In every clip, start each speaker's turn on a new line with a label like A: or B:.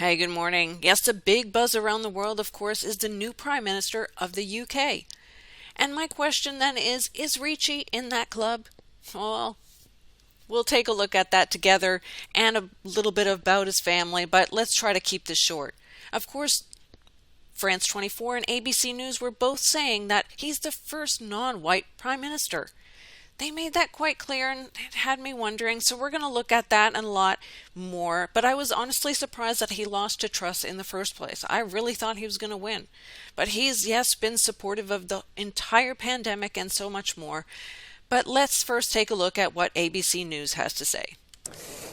A: Hey, good morning. Yes, the big buzz around the world, of course, is the new Prime Minister of the UK. And my question then is Rishi in that club? Well, we'll take a look at that together and a little bit about his family, but let's try to keep this short. Of course, France 24 and ABC News were both saying that he's the first non-white Prime Minister. They made that quite clear and it had me wondering, so we're going to look at that and a lot more. But I was honestly surprised that he lost to Truss in the first place. I really thought he was going to win. But he's, yes, been supportive of the entire pandemic and so much more. But let's first take a look at what ABC News has to say.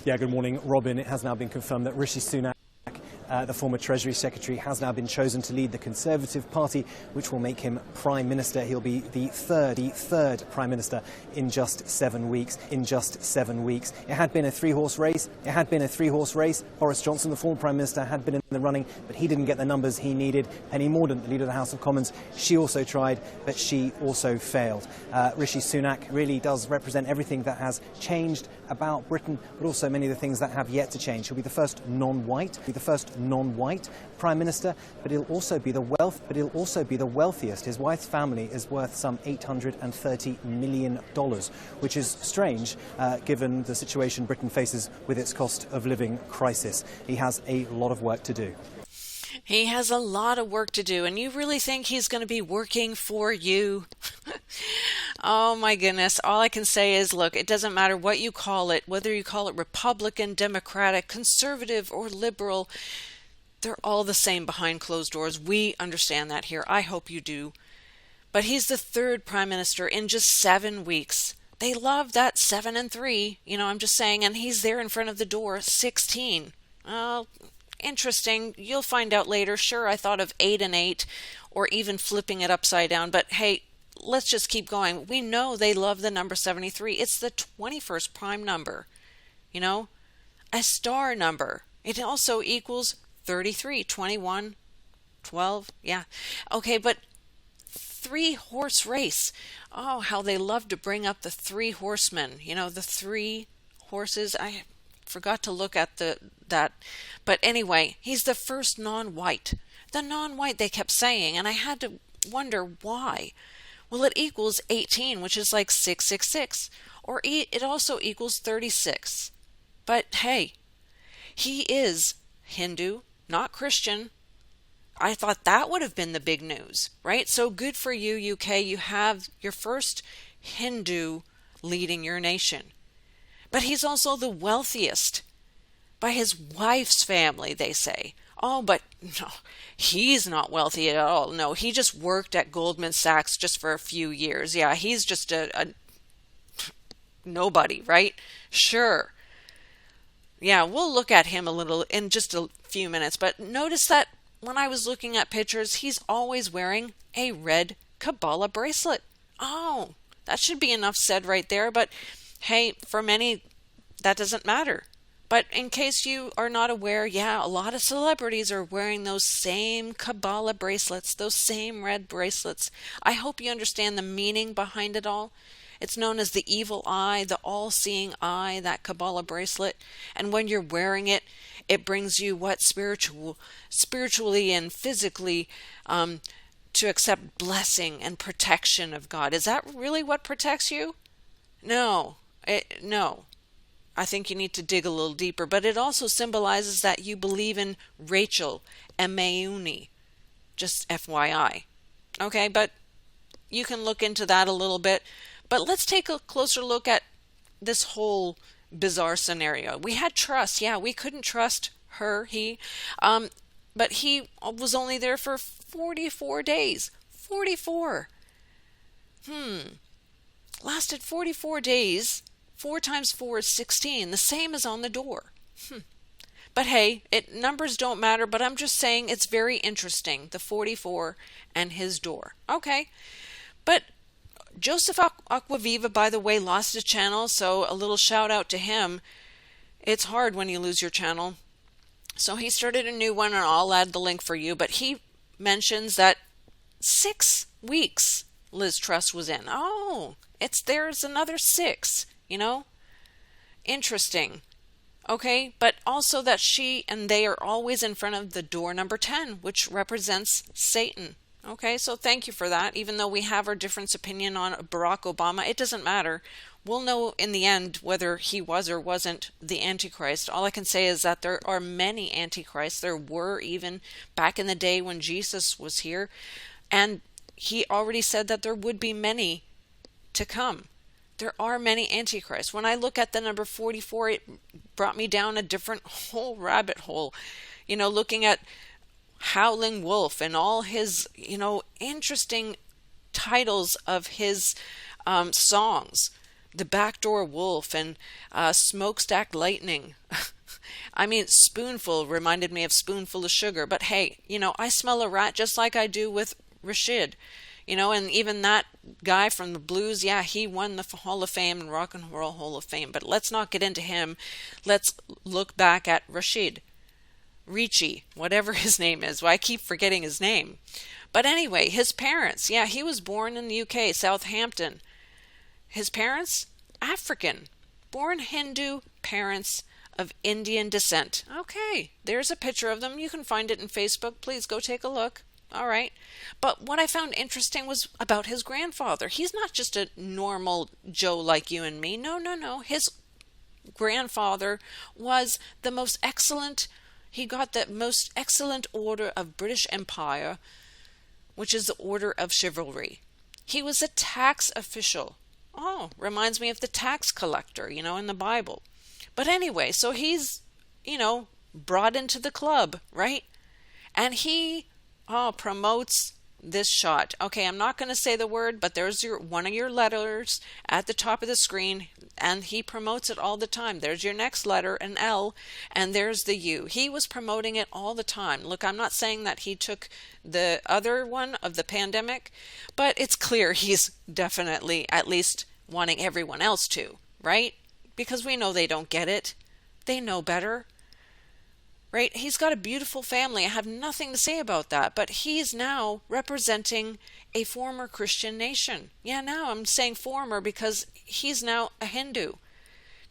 B: Yeah, good morning, Robin. It has now been confirmed that Rishi Sunak, the former Treasury Secretary, has now been chosen to lead the Conservative Party, which will make him Prime Minister. He'll be the third Prime Minister in just 7 weeks. It had been a three-horse race. Boris Johnson, the former Prime Minister, had been in the running, but he didn't get the numbers he needed. Penny Mordaunt, the Leader of the House of Commons, she also tried, but she also failed. Rishi Sunak really does represent everything that has changed about Britain, but also many of the things that have yet to change. He'll be the first non-white Prime Minister, but he'll also be the wealthiest. His wife's family is worth some $830 million, which is strange given the situation Britain faces with its cost of living crisis. He has a lot of work to do.
A: He has a lot of work to do, and you really think he's going to be working for you? Oh my goodness. All I can say is, look, it doesn't matter what you call it, whether you call it Republican, Democratic, conservative, or liberal, they're all the same behind closed doors. We understand that here. I hope you do. But he's the third Prime Minister in just 7 weeks. They love that 7 and 3, I'm just saying, and he's there in front of the door, 16. Oh, interesting. You'll find out later. Sure, I thought of 8 and 8 or even flipping it upside down, but hey, let's just keep going. We know they love the number 73. It's the 21st prime number, a star number. It also equals 33, 21, 12. Yeah. Okay, but three-horse race. Oh, how they love to bring up the three horsemen, the three horses. I forgot to look at that. But anyway, he's the first non-white. The non-white they kept saying, and I had to wonder why. Well, it equals 18, which is like 666, or it also equals 36. But hey, he is Hindu, not Christian. I thought that would have been the big news, right? So good for you, UK. You have your first Hindu leading your nation. But he's also the wealthiest by his wife's family, they say. Oh, but no, he's not wealthy at all. No, he just worked at Goldman Sachs just for a few years. Yeah, he's just a nobody, right? Sure. Yeah, we'll look at him a little in just a few minutes. But notice that when I was looking at pictures, he's always wearing a red Kabbalah bracelet. Oh, that should be enough said right there. But hey, for many, that doesn't matter. But in case you are not aware, yeah, a lot of celebrities are wearing those same Kabbalah bracelets, those same red bracelets. I hope you understand the meaning behind it all. It's known as the evil eye, the all-seeing eye, that Kabbalah bracelet. And when you're wearing it, it brings you what spiritually and physically to accept blessing and protection of God. Is that really what protects you? No. No. I think you need to dig a little deeper, but it also symbolizes that you believe in Rachel, Emeuni, just FYI. Okay, but you can look into that a little bit. But let's take a closer look at this whole bizarre scenario. We had Truss. Yeah, we couldn't trust he. But he was only there for 44 days. 44. Lasted 44 days. 4 times 4 is 16, the same as on the door. But hey, numbers don't matter, but I'm just saying it's very interesting, the 44 and his door. Okay, but Joseph Aquaviva, by the way, lost his channel, so a little shout out to him. It's hard when you lose your channel. So he started a new one, and I'll add the link for you, but he mentions that 6 weeks Liz Truss was in. Oh, there's another 6. Interesting. Okay, but also that she and they are always in front of the door number 10, which represents Satan. Okay, so thank you for that. Even though we have our difference opinion on Barack Obama, it doesn't matter. We'll know in the end whether he was or wasn't the Antichrist. All I can say is that there are many Antichrists. There were even back in the day when Jesus was here. And he already said that there would be many to come. There are many antichrists. When I look at the number 44, it brought me down a different whole rabbit hole. Looking at Howling Wolf and all his, interesting titles of his songs. The Backdoor Wolf and Smokestack Lightning. I mean, Spoonful reminded me of Spoonful of Sugar. But hey, I smell a rat just like I do with Rashid. And even that guy from the blues, yeah, he won the Hall of Fame and Rock and Roll Hall of Fame. But let's not get into him. Let's look back at Rashid. Ricci, whatever his name is. Well, I keep forgetting his name. But anyway, his parents, yeah, he was born in the UK, Southampton. His parents, African. Born Hindu, parents of Indian descent. Okay, there's a picture of them. You can find it in Facebook. Please go take a look. All right. But what I found interesting was about his grandfather. He's not just a normal Joe like you and me. No. His grandfather was the most excellent. He got the most excellent order of British Empire, which is the Order of Chivalry. He was a tax official. Oh, reminds me of the tax collector, in the Bible. But anyway, so he's, brought into the club, right? And he promotes this shot. Okay, I'm not going to say the word, but there's one of your letters at the top of the screen, and he promotes it all the time. There's your next letter, an L, and there's the U. He was promoting it all the time. Look, I'm not saying that he took the other one of the pandemic, but it's clear he's definitely at least wanting everyone else to, right? Because we know they don't get it. They know better. Right? He's got a beautiful family. I have nothing to say about that. But he's now representing a former Christian nation. Yeah, now I'm saying former because he's now a Hindu.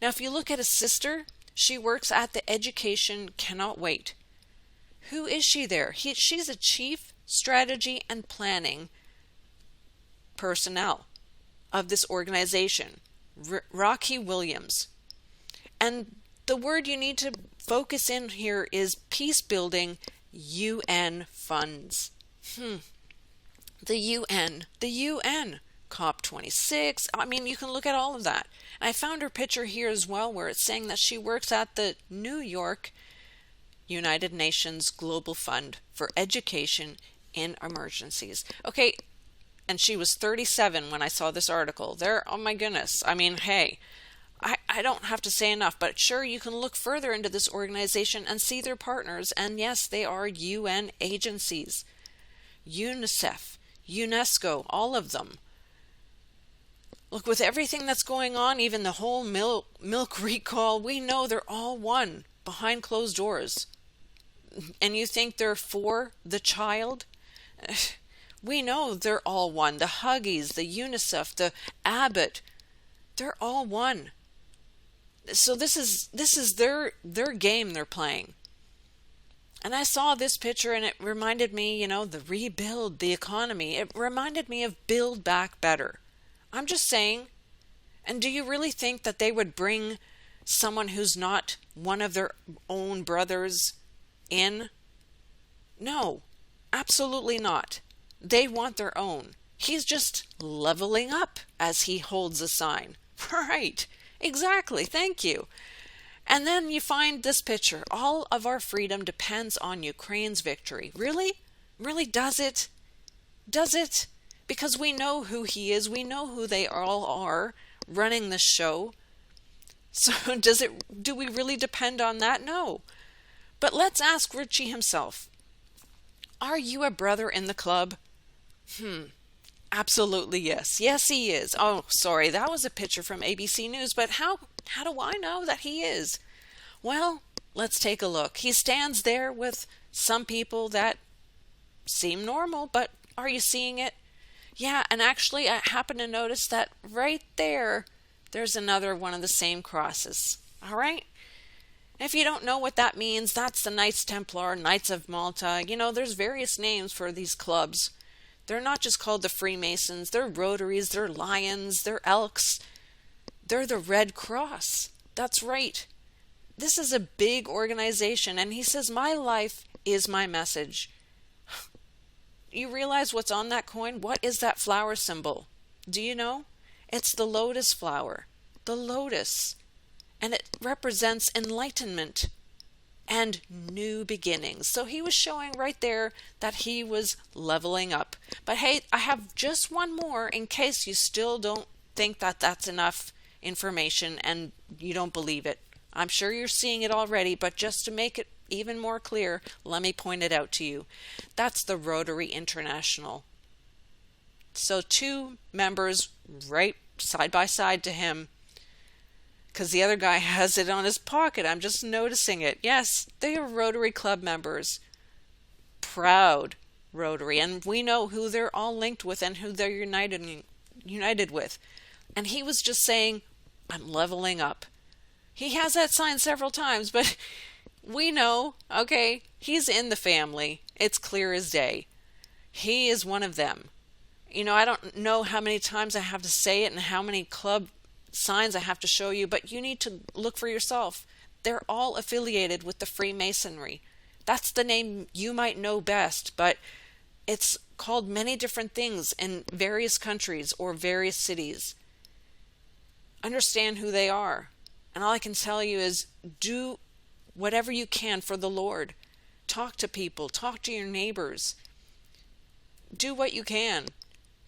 A: Now, if you look at his sister, she works at the Education Cannot Wait. Who is she there? She's a chief strategy and planning personnel of this organization, Raakhi Williams. And the word you need to focus in here is peace building UN funds. The UN, COP26. I mean, you can look at all of that. And I found her picture here as well, where it's saying that she works at the New York United Nations Global Fund for Education in Emergencies. Okay, and she was 37 when I saw this article. Oh my goodness. I mean, hey. I don't have to say enough, but sure, you can look further into this organization and see their partners, and yes, they are UN agencies. UNICEF, UNESCO, all of them. Look, with everything that's going on, even the whole milk recall, we know they're all one behind closed doors. And you think they're for the child? We know they're all one. The Huggies, the UNICEF, the Abbott, they're all one. So this is their game they're playing. And I saw this picture and it reminded me, the rebuild, the economy. It reminded me of Build Back Better. I'm just saying. And do you really think that they would bring someone who's not one of their own brothers in? No, absolutely not. They want their own. He's just leveling up as he holds a sign. Right. Exactly. Thank you. And then you find this picture. All of our freedom depends on Ukraine's victory. Really? Really, does it? Does it? Because we know who he is. We know who they all are running the show. So do we really depend on that? No. But let's ask Richie himself. Are you a brother in the club? Absolutely yes. Yes, he is. Oh, sorry, that was a picture from ABC News, but how do I know that he is? Well, let's take a look. He stands there with some people that seem normal, but are you seeing it? Yeah, and actually I happen to notice that right there's another one of the same crosses. All right? If you don't know what that means, that's the Knights Templar, Knights of Malta. There's various names for these clubs. They're not just called the Freemasons, they're Rotaries, they're Lions, they're Elks, they're the Red Cross. That's right. This is a big organization, and he says, my life is my message. You realize what's on that coin? What is that flower symbol? Do you know? It's the lotus flower. The lotus. And it represents enlightenment and new beginnings. So he was showing right there that he was leveling up. But hey, I have just one more in case you still don't think that that's enough information and you don't believe it. I'm sure you're seeing it already, but just to make it even more clear, let me point it out to you. That's the Rotary International. So 2 members right side by side to him, because the other guy has it on his pocket. I'm just noticing it. Yes, they are Rotary Club members. Proud Rotary. And we know who they're all linked with and who they're united with. And he was just saying, I'm leveling up. He has that sign several times, but we know, okay, he's in the family. It's clear as day. He is one of them. I don't know how many times I have to say it and how many club signs I have to show you, but you need to look for yourself. They're all affiliated with the Freemasonry. That's the name you might know best, but it's called many different things in various countries or various cities. Understand who they are. And all I can tell you is do whatever you can for the Lord. Talk to people. Talk to your neighbors. Do what you can.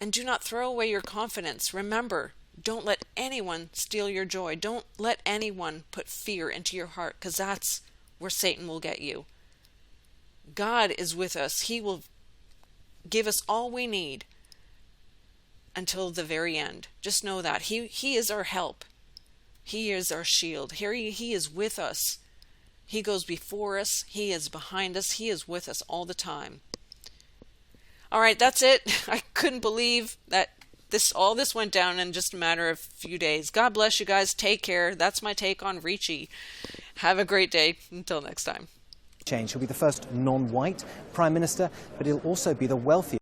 A: And do not throw away your confidence. Remember, don't let anyone steal your joy. Don't let anyone put fear into your heart, because that's where Satan will get you. God is with us. He will give us all we need until the very end. Just know that. He is our help. He is our shield. He is with us. He goes before us. He is behind us. He is with us all the time. All right, that's it. I couldn't believe that all this went down in just a matter of a few days. God bless you guys. Take care. That's my take on Rishi. Have a great day. Until next time.
B: Change. He'll be the first non-white Prime Minister, but he'll also be the wealthiest